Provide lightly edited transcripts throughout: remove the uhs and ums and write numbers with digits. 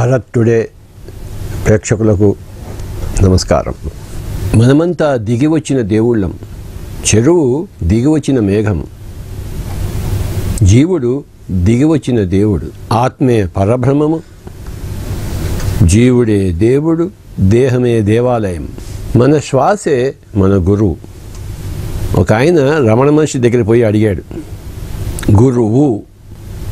Bharat today ప్రేక్షకులకు నమస్కారం. మనమంతా దిగి వచ్చిన దేవుళ్ళం. చెరువు దిగి వచ్చిన మేఘం, జీవుడు దిగి వచ్చిన దేవుడు. ఆత్మే పరబ్రహ్మము, జీవుడే దేవుడు, దేహమే దేవాలయం. మన శ్వాసే మన గురువు. ఒక ఆయన రమణ మహర్షి దగ్గర పోయి అడిగాడు, గురువు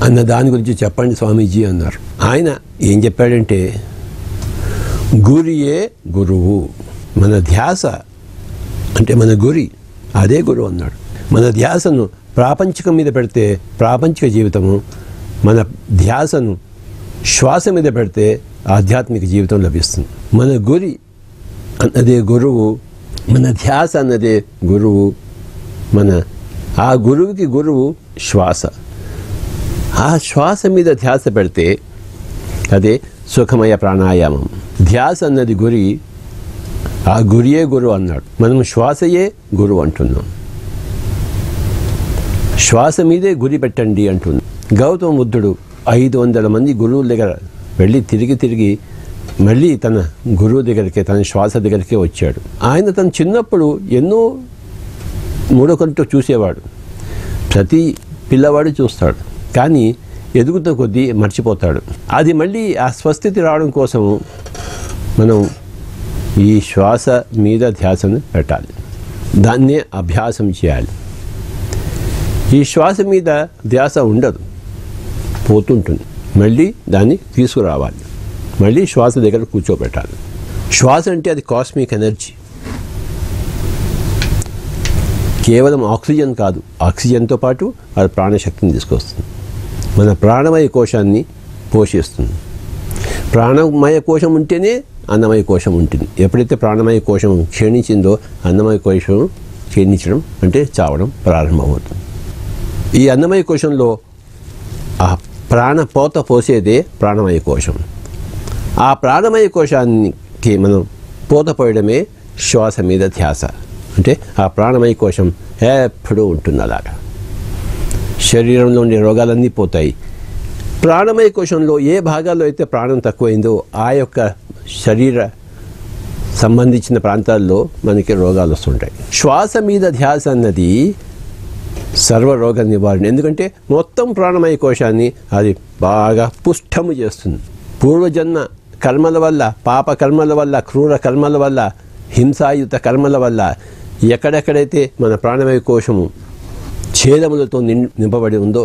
అన్న దాని గురించి చెప్పండి స్వామీజీ అన్నారు. ఆయన ఏం చెప్పాడంటే, గురియే గురువు. మన ధ్యాస అంటే మన గురి, అదే గురువు అన్నాడు. మన ధ్యాసను ప్రాపంచికం మీద పెడితే ప్రాపంచిక జీవితము, మన ధ్యాసను శ్వాస మీద పెడితే ఆధ్యాత్మిక జీవితం లభిస్తుంది. మన గురి అన్నదే గురువు, మన ధ్యాస అన్నదే గురువు. ఆ గురువుకి గురువు శ్వాస. ఆ శ్వాస మీద ధ్యాస పెడితే అదే సుఖమయ ప్రాణాయామం. ధ్యాస అన్నది గురి, ఆ గురియే గురువు అన్నాడు. మనం శ్వాసయే గురువు అంటున్నాం. శ్వాస మీదే గురి పెట్టండి అంటున్నాం. గౌతమ బుద్ధుడు 500 మంది గురువుల దగ్గర వెళ్ళి తిరిగి మళ్ళీ తన గురువు దగ్గరికి, తన శ్వాస దగ్గరికే వచ్చాడు. ఆయన తన చిన్నప్పుడు ఎన్నో మూడో కంటూ చూసేవాడు. ప్రతి పిల్లవాడు చూస్తాడు, కానీ ఎదుగుతూ కొద్దీ మర్చిపోతాడు. అది మళ్ళీ ఆ స్వస్థితి రావడం కోసం మనం ఈ శ్వాస మీద ధ్యాసను పెట్టాలి. దాన్నే అభ్యాసం చేయాలి. ఈ శ్వాస మీద ధ్యాస ఉండదు, పోతుంటుంది. మళ్ళీ దాన్ని తీసుకురావాలి, మళ్ళీ శ్వాస దగ్గర కూర్చోబెట్టాలి. శ్వాస అంటే అది కాస్మిక్ ఎనర్జీ. కేవలం ఆక్సిజన్ కాదు, ఆక్సిజన్తో పాటు అది ప్రాణశక్తిని తీసుకొస్తుంది. మన ప్రాణమయ కోశాన్ని పోషిస్తుంది. ప్రాణమయ కోశం ఉంటేనే అన్నమయ కోశం ఉంటుంది. ఎప్పుడైతే ప్రాణమయ కోశం క్షీణించిందో అన్నమయ కోశం క్షీణించడం అంటే చావడం ప్రారంభమవుతుంది. ఈ అన్నమయ కోశంలో ఆ ప్రాణపోత పోసేదే ప్రాణమయ కోశం. ఆ ప్రాణమయ కోశానికి మనం పోత పోయడమే శ్వాస మీద ధ్యాస. అంటే ఆ ప్రాణమయ కోశం ఎప్పుడూ ఉంటుంది. అలాగా శరీరంలో ఉండే రోగాలన్నీ పోతాయి. ప్రాణమయ కోశంలో ఏ భాగాల్లో అయితే ప్రాణం తక్కువైందో ఆ యొక్క శరీర సంబంధించిన ప్రాంతాల్లో మనకి రోగాలు వస్తుంటాయి. శ్వాస మీద ధ్యాస అన్నది సర్వరోగ నివారణ. ఎందుకంటే మొత్తం ప్రాణమయ కోశాన్ని అది బాగా పుష్టము చేస్తుంది. పూర్వజన్మ కర్మల వల్ల, పాప కర్మల వల్ల, క్రూర కర్మల వల్ల, హింసాయుత కర్మల వల్ల ఎక్కడెక్కడైతే మన ప్రాణమయ కోశము ఛేదములతో నింపబడి ఉందో,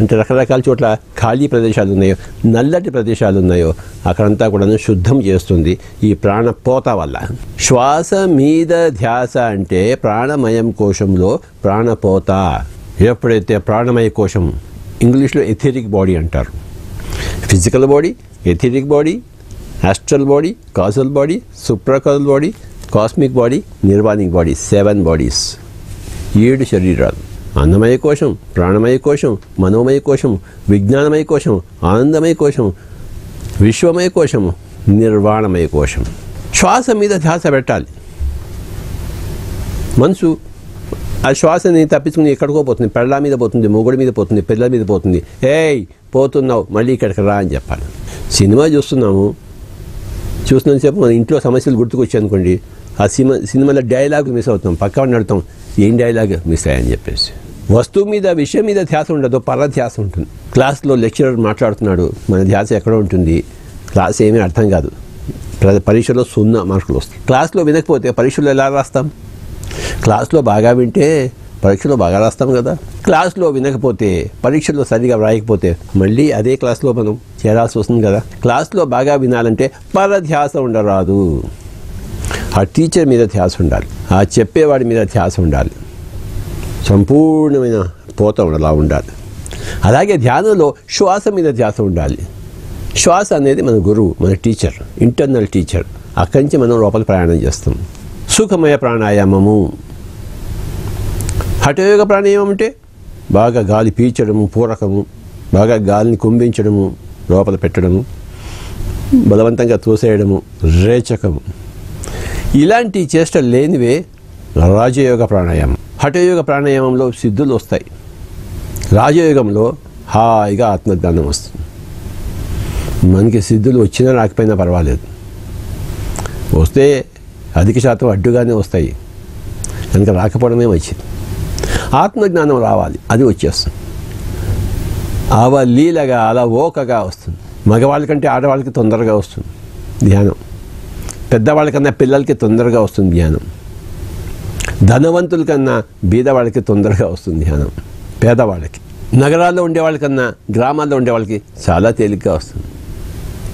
అంటే రకరకాల చోట్ల ఖాళీ ప్రదేశాలు ఉన్నాయో, నల్లటి ప్రదేశాలు ఉన్నాయో, అక్కడంతా కూడా శుద్ధం చేస్తుంది ఈ ప్రాణపోత వల్ల. శ్వాస మీద ధ్యాస అంటే ప్రాణమయం కోశంలో ప్రాణపోత. ఎప్పుడైతే ప్రాణమయ కోశం, ఇంగ్లీష్లో ఎథెరిక్ బాడీ అంటారు. Physical body, etheric body, astral body, causal body, supracausal body, cosmic body, nirvanic body, 7 bodies, 7 శరీరాలు. అన్నమయ కోశం, ప్రాణమయ కోశం, మనోమయ కోశం, విజ్ఞానమయ కోశం, ఆనందమయ కోశం, విశ్వమయ కోశం, నిర్వాణమయ కోశం. శ్వాస మీద ధ్యాస పెట్టాలి. మనసు ఆ శ్వాసని తప్పించుకుని ఎక్కడికో పోతుంది. పెళ్ళ మీద పోతుంది, మొగుడి మీద పోతుంది, పిల్లల మీద పోతుంది. ఏయ్ పోతున్నావు, మళ్ళీ ఇక్కడికి రా అని చెప్పాలి. సినిమా చూస్తున్నంతసేపు మన ఇంట్లో సమస్యలు గుర్తుకొచ్చాయి అనుకోండి, ఆ సినిమాలో డైలాగ్ మిస్ అవుతాం. పక్కన నడుతాం, ఏం డైలాగ్ మిస్ అయ్యని చెప్పేసి. వస్తువు మీద, విషయం మీద ధ్యాస ఉండదు, పరధ్యాస ఉంటుంది. క్లాస్లో లెక్చరర్ మాట్లాడుతున్నాడు, మన ధ్యాస ఎక్కడ ఉంటుంది? క్లాస్ ఏమీ అర్థం కాదు. పరీక్షలో 0 మార్కులు వస్తాయి. క్లాస్లో వినకపోతే పరీక్షలో ఎలా రాస్తాం? క్లాస్లో బాగా వింటే పరీక్షలో బాగా రాస్తాం కదా. క్లాస్లో వినకపోతే, పరీక్షలో సరిగా వ్రాయకపోతే మళ్ళీ అదే క్లాస్లో మనం చేరాల్సి వస్తుంది కదా. క్లాస్లో బాగా వినాలంటే పరధ్యాస ఉండరాదు. ఆ టీచర్ మీద ధ్యాస ఉండాలి, ఆ చెప్పేవాడి మీద ధ్యాస ఉండాలి, సంపూర్ణమైన పోత అలా ఉండాలి. అలాగే ధ్యానంలో శ్వాస మీద ధ్యాస ఉండాలి. శ్వాస అనేది మన గురువు, మన టీచర్, ఇంటర్నల్ టీచర్. అక్కడి నుంచి మనం లోపల ప్రయాణం చేస్తాం. సుఖమయ ప్రాణాయామము. హఠయోగ ప్రాణాయామం అంటే బాగా గాలి పీల్చడము, పూరకము, బాగా గాలిని కుంభించడము, లోపల పెట్టడము, బలవంతంగా తోసేయడము, రేచకము. ఇలాంటి చేష్టలు లేనివే రాజయోగ ప్రాణాయామం. హఠయోగ ప్రాణాయామంలో సిద్ధులు వస్తాయి. రాజయోగంలో హాయిగా ఆత్మజ్ఞానం వస్తుంది. మనకి సిద్ధులు వచ్చినా రాకపోయినా పర్వాలేదు, వస్తే అధిక శాతం అడ్డుగానే వస్తాయి, కనుక రాకపోవడమే మంచిది. ఆత్మజ్ఞానం రావాలి, అది వచ్చేస్తుంది. అవలీలగా అలవోకగా వస్తుంది. మగవాళ్ళకంటే ఆడవాళ్ళకి తొందరగా వస్తుంది ధ్యానం, పెద్దవాళ్ళకన్నా పిల్లలకి తొందరగా వస్తుంది ధ్యానం, ధనవంతుల కన్నా బీదవాళ్ళకి తొందరగా వస్తుంది ధ్యానం, పేదవాళ్ళకి. నగరాల్లో ఉండే వాళ్ళకన్నా గ్రామాల్లో ఉండే వాళ్ళకి చాలా తేలిగ్గా వస్తుంది.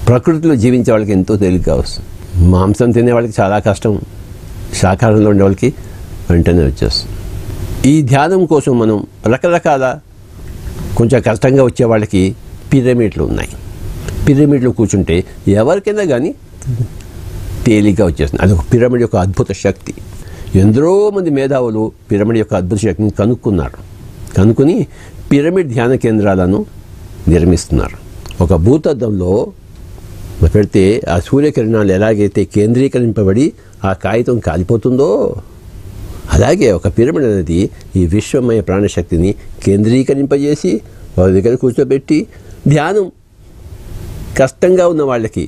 ప్రకృతిలో జీవించే వాళ్ళకి ఎంతో తేలిగ్గా వస్తుంది. మాంసం తినే వాళ్ళకి చాలా కష్టం, శాకాహారంలో ఉండే వాళ్ళకి వెంటనే వచ్చేస్తుంది. ఈ ధ్యానం కోసం మనం రకరకాల కొంచెం కష్టంగా వచ్చే వాళ్ళకి పిరమిడ్లు ఉన్నాయి. పిరమిడ్లో కూర్చుంటే ఎవరికైనా కానీ తేలిగ్గా వచ్చేస్తుంది. అది ఒక పిరమిడ్ యొక్క అద్భుత శక్తి. ఎందరో మంది మేధావులు పిరమిడ్ యొక్క అద్భుత శక్తిని కనుక్కుని పిరమిడ్ ధ్యాన కేంద్రాలను నిర్మిస్తున్నారు. ఒక భూతద్దంలో పెడితే ఆ సూర్యకిరణాలు ఎలాగైతే కేంద్రీకరింపబడి ఆ కాగితం కాలిపోతుందో, అలాగే ఒక పిరమిడ్ అనేది ఈ విశ్వమయ ప్రాణశక్తిని కేంద్రీకరింపజేసి వాళ్ళ దగ్గర కూర్చోబెట్టి ధ్యానం కష్టంగా ఉన్న వాళ్ళకి,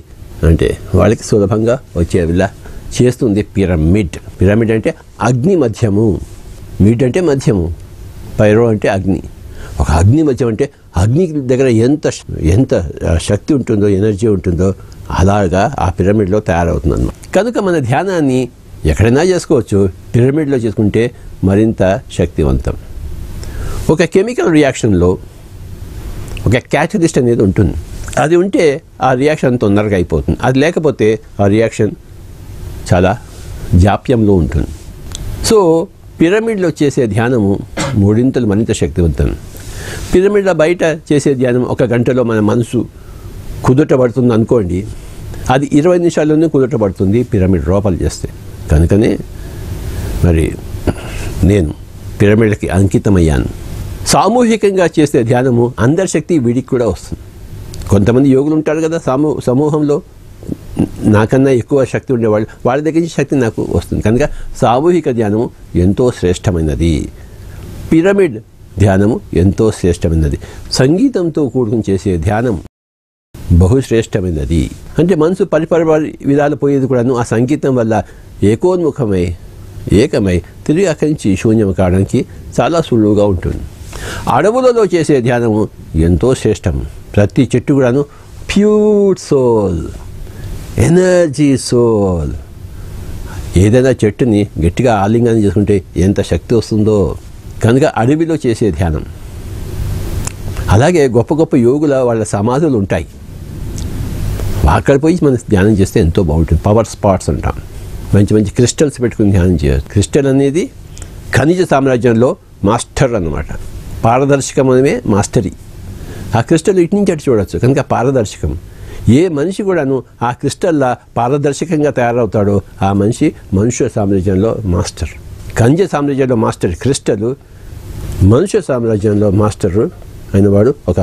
అంటే వాళ్ళకి సులభంగా వచ్చేలా చేస్తుంది పిరమిడ్. పిరమిడ్ అంటే అగ్ని మధ్యము, మిడ్ అంటే మధ్యము, పైరో అంటే అగ్ని. ఒక అగ్ని మధ్యం అంటే అగ్ని దగ్గర ఎంత శక్తి ఉంటుందో, ఎనర్జీ ఉంటుందో, అలాగా ఆ పిరమిడ్లో తయారవుతుంది అన్నమాట. కనుక మన ధ్యానాన్ని ఎక్కడైనా చేసుకోవచ్చు, పిరమిడ్లో చేసుకుంటే మరింత శక్తివంతం. ఒక కెమికల్ రియాక్షన్లో ఒక క్యాటలిస్ట్ అనేది ఉంటుంది. అది ఉంటే ఆ రియాక్షన్ తొందరగా అయిపోతుంది. అది లేకపోతే ఆ రియాక్షన్ చాలా జాప్యంలో ఉంటుంది. సో పిరమిడ్లో చేసే ధ్యానము మూడింతలు మరింత శక్తివంతం. పిరమిడ్లో బయట చేసే ధ్యానం 1 గంటలో మన మనసు కుదుటపడుతుంది అనుకోండి, అది 20 నిమిషాల్లోనే కుదుటపడుతుంది పిరమిడ్ లోపల చేస్తే. కనుకనే మరి నేను పిరమిడ్కి అంకితమయ్యాను. సామూహికంగా చేసే ధ్యానము అందరి శక్తి వీడికి కూడా వస్తుంది. కొంతమంది యోగులు ఉంటారు కదా సమూహంలో, నాకన్నా ఎక్కువ శక్తి ఉండేవాళ్ళు, వాళ్ళ దగ్గర నుంచి శక్తి నాకు వస్తుంది. కనుక సామూహిక ధ్యానము ఎంతో శ్రేష్టమైనది, పిరమిడ్ ధ్యానము ఎంతో శ్రేష్టమైనది. సంగీతంతో కూడుకుని చేసే ధ్యానం బహుశ్రేష్టమైనది. అంటే మనసు పరిపరి విధాలు పోయేది కూడాను ఆ సంగీతం వల్ల ఏకమై తిరిగి అక్కడి నుంచి శూన్యం కావడానికి చాలా సులువుగా ఉంటుంది. అడవులలో చేసే ధ్యానము ఎంతో శ్రేష్టం. ప్రతి చెట్టు కూడాను ప్యూర్ సోల్, ఎనర్జీ సోల్. ఏదైనా చెట్టుని గట్టిగా ఆలింగనం చేసుకుంటే ఎంత శక్తి వస్తుందో. కనుక అడవిలో చేసే ధ్యానం. అలాగే గొప్ప గొప్ప యోగుల వాళ్ళ సమాధులు ఉంటాయి, అక్కడ పోయి మనం ధ్యానం చేస్తే ఎంతో బాగుంటుంది. పవర్ స్పాట్స్ అంటాం. మంచి మంచి క్రిస్టల్స్ పెట్టుకుని ధ్యానం చేయవచ్చు. క్రిస్టల్ అనేది ఖనిజ సామ్రాజ్యంలో మాస్టర్ అన్నమాట. పారదర్శకమే మాస్టరీ. ఆ క్రిస్టల్ ఇటు నుంచి అటు చూడవచ్చు, కనుక పారదర్శకం. ఏ మనిషి కూడాను ఆ క్రిస్టల్లా పారదర్శకంగా తయారవుతాడో ఆ మనిషి మనుష్య సామ్రాజ్యంలో మాస్టర్. ఖనిజ సామ్రాజ్యంలో మాస్టర్ క్రిస్టల్, మనుష్య సామ్రాజ్యంలో మాస్టరు అయినవాడు ఒక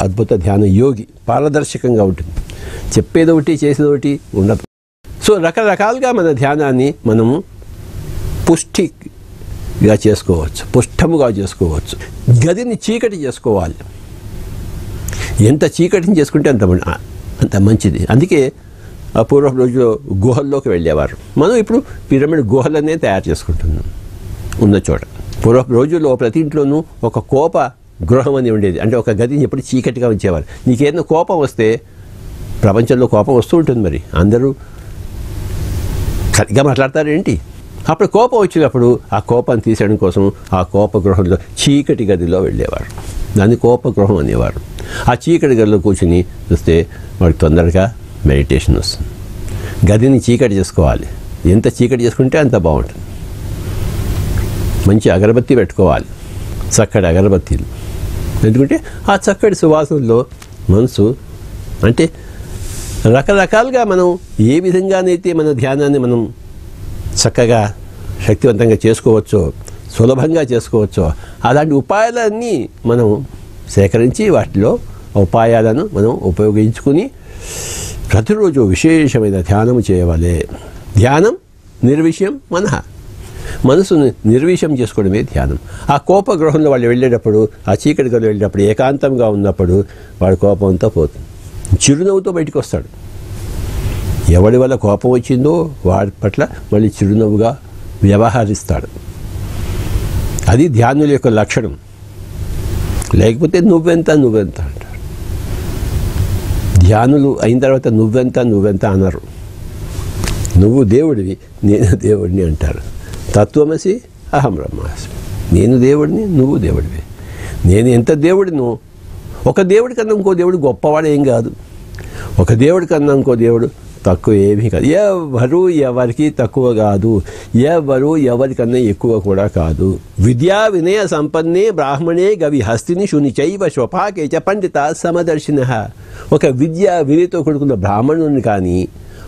అద్భుత ధ్యాన యోగి. పారదర్శకంగా ఉంటుంది, చెప్పేది ఒకటి చేసేది ఒకటి ఉండదు. సో రకరకాలుగా మన ధ్యానాన్ని మనము పుష్టిగా చేసుకోవచ్చు, పుష్టముగా చేసుకోవచ్చు. గదిని చీకటి చేసుకోవాలి. ఎంత చీకటిని చేసుకుంటే అంత మంచిది. అందుకే ఆ పూర్వపు రోజుల్లో గుహల్లోకి వెళ్ళేవారు. మనం ఇప్పుడు పిరమిడ్ గుహలనే తయారు చేసుకుంటున్నాం ఉన్న చోట. పూర్వపు రోజుల్లో ప్రతి ఇంట్లోనూ ఒక కోప గృహం అని ఉండేది. అంటే ఒక గదిని ఎప్పుడు చీకటిగా ఉంచేవారు. నీకేదైనా కోపం వస్తే, ప్రపంచంలో కోపం వస్తూ ఉంటుంది, మరి అందరూ సరిగ్గా మాట్లాడతారేంటి? అప్పుడు కోపం వచ్చినప్పుడు ఆ కోపాన్ని తీసేయడం కోసం ఆ కోప గృహంలో చీకటి గదిలో వెళ్ళేవారు. దాన్ని కోప గృహం అనేవారు. ఆ చీకటి గదిలో కూర్చుని చూస్తే వాడికి తొందరగా మెడిటేషన్ వస్తుంది. గదిని చీకటి చేసుకోవాలి. ఎంత చీకటి చేసుకుంటే అంత బాగుంటుంది. మంచి అగరబత్తి పెట్టుకోవాలి, చక్కటి అగరబత్తీలు. ఎందుకంటే ఆ చక్కటి సువాసనలో మనసు, అంటే రకరకాలుగా మనం ఏ విధంగానైతే మన ధ్యానాన్ని మనం చక్కగా శక్తివంతంగా చేసుకోవచ్చో, సులభంగా చేసుకోవచ్చో, అలాంటి ఉపాయాలన్నీ మనం సేకరించి వాటిలో ఉపాయాలను మనం ఉపయోగించుకుని ప్రతిరోజు విశేషమైన ధ్యానం చేయవాలి. ధ్యానం నిర్విషయం మనసును నిర్విషయం చేసుకోవడమే ధ్యానం. ఆ కోపగృహంలో వాళ్ళు వెళ్ళేటప్పుడు, ఆ చీకటి గదిలో వెళ్ళేటప్పుడు, ఏకాంతంగా ఉన్నప్పుడు వాడి కోపంతో పోతుంది. చిరునవ్వుతో బయటకు వస్తాడు. ఎవడి వల్ల కోపం వచ్చిందో వాడి పట్ల మళ్ళీ చిరునవ్వుగా వ్యవహరిస్తాడు. అది ధ్యానుల యొక్క లక్షణం. లేకపోతే నువ్వెంత అంటారు. ధ్యానులు అయిన తర్వాత నువ్వెంత అనరు. నువ్వు దేవుడివి, నేను దేవుడిని అంటారు. తత్వమసి అహం బ్రహ్మాస్మి. నేను దేవుడిని, నువ్వు దేవుడివి. నేను ఎంత దేవుడిను, ఒక దేవుడి కన్నా ఇంకో దేవుడు గొప్పవాడు ఏం కాదు. ఒక దేవుడి కన్నా ఇంకో దేవుడు తక్కువ ఏమీ కాదు. ఎవరు ఎవరికి తక్కువ కాదు, ఎవరు ఎవరికన్నా ఎక్కువ కూడా కాదు. విద్యా వినయ సంపన్నే బ్రాహ్మణే గవి హస్తిని శుని చైవ స్వపాకే చ పండిత సమదర్శిన. ఒక విద్యా వినయతో కూడుకున్న బ్రాహ్మణుని కానీ,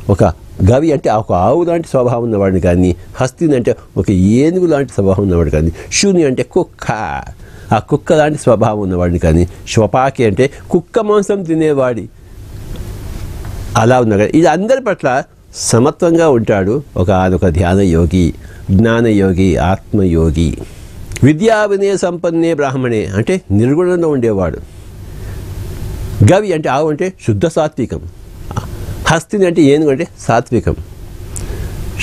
ఒక గవి అంటే ఒక ఆవు లాంటి స్వభావం ఉన్నవాడిని కానీ, హస్తిని అంటే ఒక ఏనుగు లాంటి స్వభావం ఉన్నవాడు కానీ, శుని అంటే కుక్క, ఆ కుక్క లాంటి స్వభావం ఉన్నవాడిని కానీ, స్వపాకి అంటే కుక్క మాంసం తినేవాడి అలా ఉన్నా. ఇది అందరి పట్ల సమత్వంగా ఉంటాడు. ఒక ధ్యాన యోగి, జ్ఞానయోగి, ఆత్మయోగి. విద్యా వినయ సంపన్నే బ్రాహ్మణే అంటే నిర్గుణంలో ఉండేవాడు. గవి అంటే ఆవు అంటే శుద్ధ సాత్వికం. హస్తిని అంటే ఏనుగు అంటే సాత్వికం.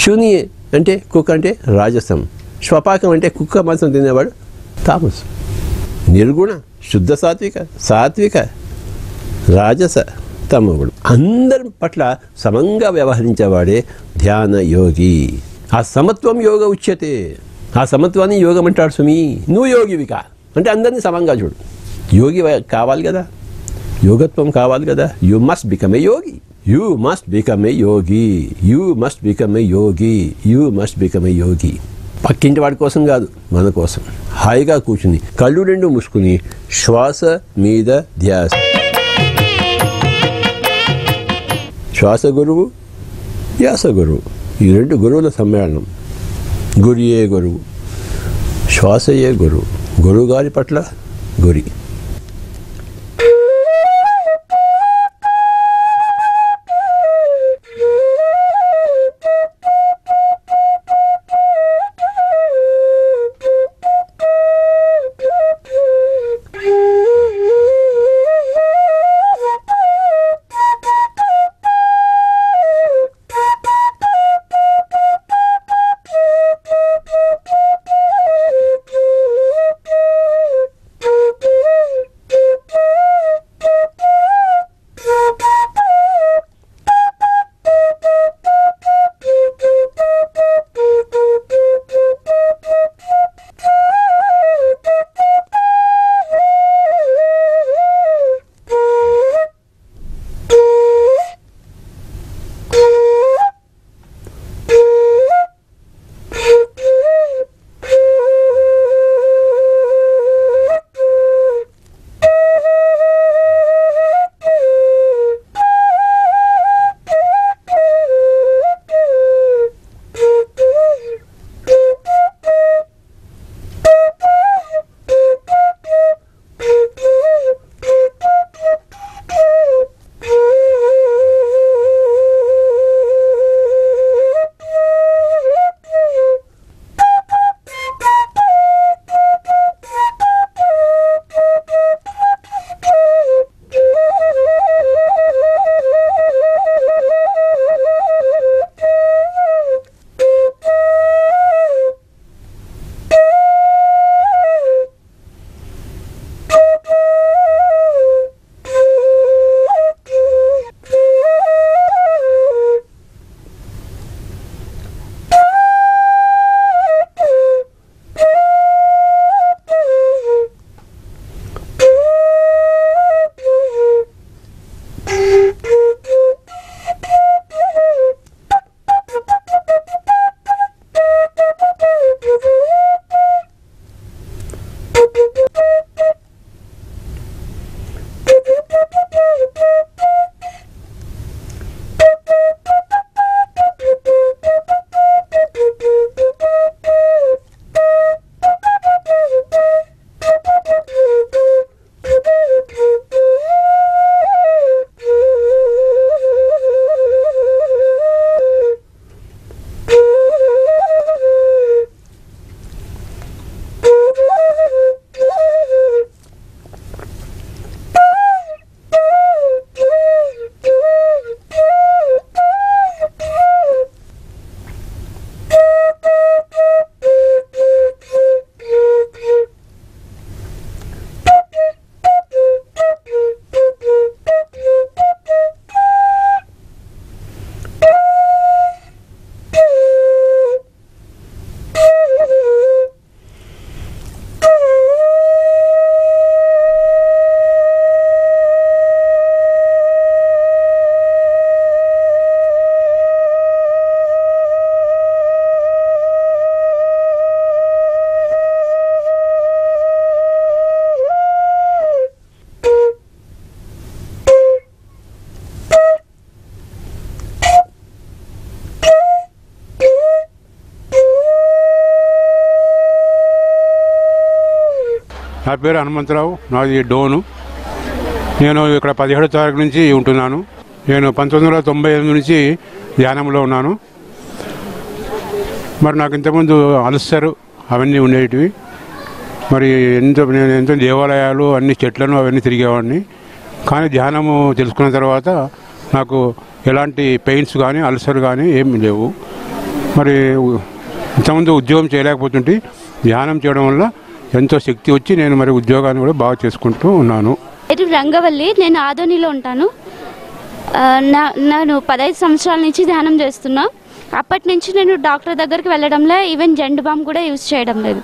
శూని అంటే కుక్క అంటే రాజసం. స్వపాకం అంటే కుక్క మాంసం తినేవాడు తామసం. నిర్గుణ, శుద్ధ సాత్విక, రాజస, తమగుడు. అందరి పట్ల సమంగా వ్యవహరించేవాడే ధ్యాన యోగి. ఆ సమత్వం యోగ ఉచ్యతే. ఆ సమత్వాన్ని యోగం అంటాడు. సుమి, నువ్వు యోగివికా అంటే అందరినీ సమంగా చూడు. యోగి కావాలి కదా, యోగత్వం కావాలి కదా. You must become a yogi, you must become a yogi, you must become a yogi, you must become a yogi. పక్కింటి వాడి కోసం కాదు, మన కోసం. హాయిగా కూర్చుని కళ్ళు రెండు మూసుకుని శ్వాస మీద ధ్యాస. శ్వాస గురువు, ధ్యాస గురువు. ఈ రెండు గురువుల సమ్మేళనం. గురియే గురువు, శ్వాసయే గురువు. గురువుగారి పట్ల గురి. నా పేరు హనుమంతరావు, నాది డోను. నేను ఇక్కడ 17వ తారీఖు నుంచి ఉంటున్నాను. నేను 1998 నుంచి ధ్యానంలో ఉన్నాను. మరి నాకు ఇంతకుముందు అల్సర్ అవన్నీ ఉండేటివి. మరి నేను ఎంతో దేవాలయాలు అన్ని చెట్లను అవన్నీ తిరిగేవాడిని. కానీ ధ్యానము తెలుసుకున్న తర్వాత నాకు ఎలాంటి పెయిన్స్ కానీ అల్సర్ కానీ ఏమి లేవు. మరి ఇంతకుముందు ఉద్యోగం చేయలేకపోతుంటే ధ్యానం చేయడం వల్ల ఎంతో శక్తి వచ్చి నేను మరి ఉద్యోగాన్ని కూడా బాగా చేసుకుంటూ ఉన్నాను. రంగవల్లి, నేను ఆదోనిలో ఉంటాను. నేను 15 సంవత్సరాల నుంచి ధ్యానం చేస్తున్నా. అప్పటి నుంచి నేను డాక్టర్ దగ్గరికి వెళ్ళడంలో ఈవెన్ జెండు బామ్ కూడా యూజ్ చేయడం లేదు.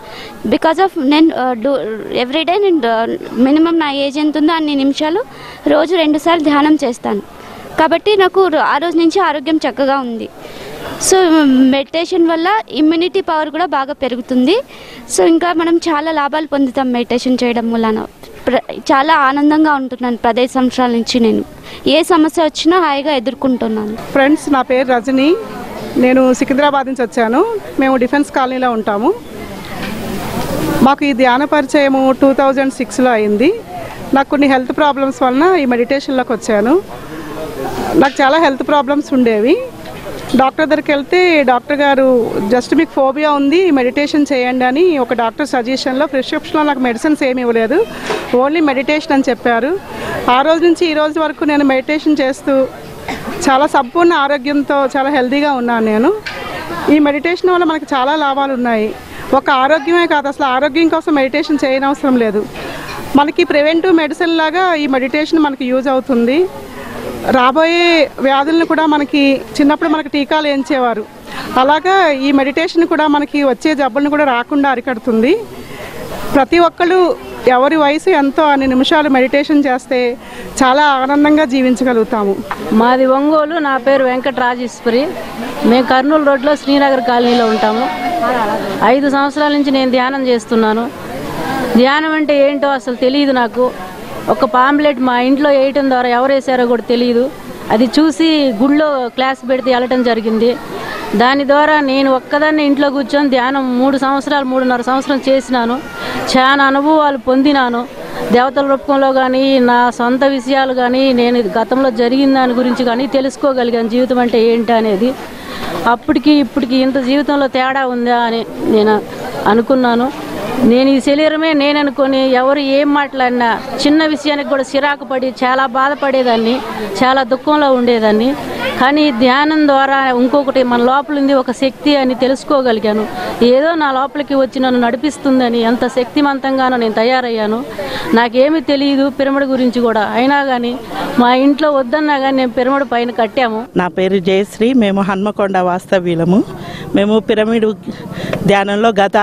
బికాజ్ ఆఫ్ నేను ఎవ్రీడే నేను మినిమం నా ఏజ్ ఎంత ఉందో అన్ని నిమిషాలు రోజు 2 సార్లు ధ్యానం చేస్తాను. కాబట్టి నాకు ఆ రోజు నుంచి ఆరోగ్యం చక్కగా ఉంది. సో మెడిటేషన్ వల్ల ఇమ్యూనిటీ పవర్ కూడా బాగా పెరుగుతుంది. సో ఇంకా మనం చాలా లాభాలు పొందుతాం మెడిటేషన్ చేయడం వలన. చాలా ఆనందంగా ఉంటున్నాను. 15 సంవత్సరాల నుంచి నేను ఏ సమస్య వచ్చినా హాయిగా ఎదుర్కొంటున్నాను. ఫ్రెండ్స్, నా పేరు రజని. నేను సికింద్రాబాద్ నుంచి వచ్చాను. మేము డిఫెన్స్ కాలనీలో ఉంటాము. మాకు ఈ ధ్యాన పరిచయము 2006లో అయింది. నాకు కొన్ని హెల్త్ ప్రాబ్లమ్స్ వలన ఈ మెడిటేషన్లోకి వచ్చాను. నాకు చాలా హెల్త్ ప్రాబ్లమ్స్ ఉండేవి. డాక్టర్ దగ్గరికి వెళ్తే డాక్టర్ గారు జస్ట్ మీకు ఫోబియా ఉంది, మెడిటేషన్ చేయండి అని ఒక డాక్టర్ సజెషన్లో ప్రిస్క్రిప్షన్లో నాకు మెడిసిన్స్ ఏమి ఇవ్వలేదు, ఓన్లీ మెడిటేషన్ అని చెప్పారు. ఆ రోజు నుంచి ఈ రోజు వరకు నేను మెడిటేషన్ చేస్తూ చాలా సంపూర్ణ ఆరోగ్యంతో చాలా హెల్తీగా ఉన్నాను. నేను ఈ మెడిటేషన్ వల్ల మనకి చాలా లాభాలు ఉన్నాయి. ఒక ఆరోగ్యమే కాదు, అసలు ఆరోగ్యం కోసం మెడిటేషన్ చేయనవసరం లేదు. మనకి ప్రివెంటివ్ మెడిసిన్ లాగా ఈ మెడిటేషన్ మనకి యూజ్ అవుతుంది. రాబోయే వ్యాధులను కూడా మనకి చిన్నప్పుడు మనకి టీకాలు వేయించేవారు, అలాగా ఈ మెడిటేషన్ కూడా మనకి వచ్చే జబ్బులను కూడా రాకుండా అరికడుతుంది. ప్రతి ఒక్కళ్ళు ఎవరి వయసు ఎంతో అన్ని నిమిషాలు మెడిటేషన్ చేస్తే చాలా ఆనందంగా జీవించగలుగుతాము. మాది ఒంగోలు. నా పేరు వెంకటరాజేశ్వరి. మేము కర్నూలు రోడ్లో శ్రీనగర్ కాలనీలో ఉంటాము. 5 సంవత్సరాల నుంచి నేను ధ్యానం చేస్తున్నాను. ధ్యానం అంటే ఏంటో అసలు తెలియదు నాకు. ఒక పాంప్లెట్ మా ఇంట్లో వేయటం ద్వారా ఎవరు వేసారో కూడా తెలియదు. అది చూసి గుళ్ళో క్లాస్ పెడితే వెళ్ళటం జరిగింది. దాని ద్వారా నేను ఒక్కదాన్ని ఇంట్లో కూర్చొని ధ్యానం 3.5 సంవత్సరం చేసినాను. చాలా అనుభవాలు పొందినాను. దేవతల రూపంలో కానీ నా సొంత విషయాలు కానీ నేను గతంలో జరిగిన దాని గురించి కానీ తెలుసుకోగలిగాను. జీవితం అంటే ఏంటి అనేది. అప్పటికి ఇప్పటికి ఇంత జీవితంలో తేడా ఉందా అని నేను అనుకున్నాను. నేను ఈ శరీరమే నేను అనుకొని ఎవరు ఏం మాట్లాడినా చిన్న విషయానికి కూడా చిరాకు పడి చాలా బాధపడేదాన్ని, చాలా దుఃఖంలో ఉండేదాన్ని. కానీ ధ్యానం ద్వారా ఇంకొకటి మన లోపల ఉంది ఒక శక్తి అని తెలుసుకోగలిగాను. ఏదో నా లోపలికి వచ్చి నన్ను నడిపిస్తుందని ఎంత శక్తివంతంగానో నేను తయారయ్యాను. నాకేమీ తెలియదు పిరమిడ్ గురించి కూడా. అయినా కానీ మా ఇంట్లో వద్దన్నా కానీ నేను పిరమిడ్ పైన కట్టాము. నా పేరు జయశ్రీ. మేము హన్మకొండ వాస్తవ్యులము. మేము పిరమిడ్ ధ్యానంలో గత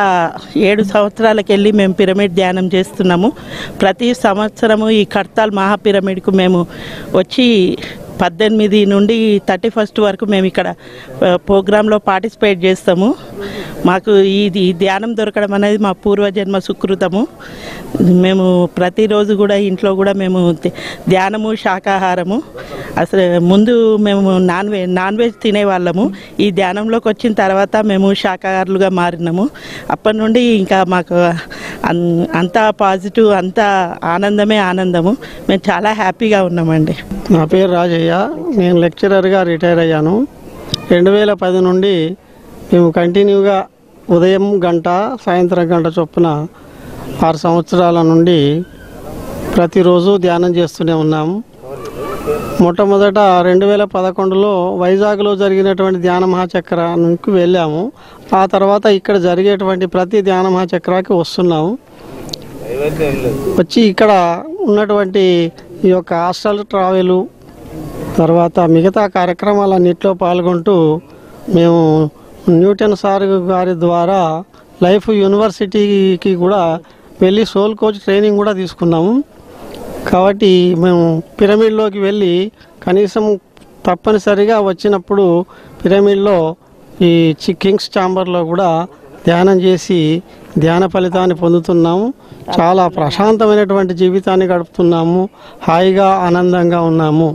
7 సంవత్సరాలకు వెళ్ళి మేము పిరమిడ్ ధ్యానం చేస్తున్నాము. ప్రతి సంవత్సరము ఈ కర్తాల్ మహాపిరమిడ్కు మేము వచ్చి 18 నుండి 31 వరకు మేము ఇక్కడ ప్రోగ్రాంలో పార్టిసిపేట్ చేస్తాము. మాకు ఈ ధ్యానం దొరకడం అనేది మా పూర్వజన్మ సుకృతము. మేము ప్రతిరోజు కూడా ఇంట్లో కూడా మేము ధ్యానము, శాకాహారము. అసలు ముందు మేము నాన్ వెజ్ తినేవాళ్ళము. ఈ ధ్యానంలోకి వచ్చిన తర్వాత మేము శాకాహారులుగా మారినాము. అప్పటి నుండి ఇంకా మాకు అంతా పాజిటివ్, అంతా ఆనందమే ఆనందము. మేము చాలా హ్యాపీగా ఉన్నామండి. నా పేరు రాజయ్య. నేను లెక్చరర్గా రిటైర్ అయ్యాను. 2010 నుండి మేము కంటిన్యూగా ఉదయం గంట, సాయంత్రం గంట చొప్పున 6 సంవత్సరాల నుండి ప్రతిరోజు ధ్యానం చేస్తూనే ఉన్నాము. మొట్టమొదట 2011లో వైజాగ్లో జరిగినటువంటి ధ్యాన మహాచక్రానికి వెళ్ళాము. ఆ తర్వాత ఇక్కడ జరిగేటువంటి ప్రతి ధ్యాన మహాచక్రాకి వస్తున్నాము. వచ్చి ఇక్కడ ఉన్నటువంటి ఈ యొక్క హాస్టల్ ట్రావెలు తర్వాత మిగతా కార్యక్రమాలన్నింటిలో పాల్గొంటూ మేము న్యూటన్ సార్ గారి ద్వారా లైఫ్ యూనివర్సిటీకి కూడా వెళ్ళి సోల్ కోచ్ ట్రైనింగ్ కూడా తీసుకున్నాము. కాబట్టి మేము పిరమిడ్లోకి వెళ్ళి కనీసం తప్పనిసరిగా వచ్చినప్పుడు పిరమిడ్లో ఈ కింగ్స్ ఛాంబర్లో కూడా ధ్యానం చేసి ధ్యాన ఫలితాన్ని పొందుతున్నాము. చాలా ప్రశాంతమైనటువంటి జీవితాన్ని గడుపుతున్నాము. హాయిగా ఆనందంగా ఉన్నాము.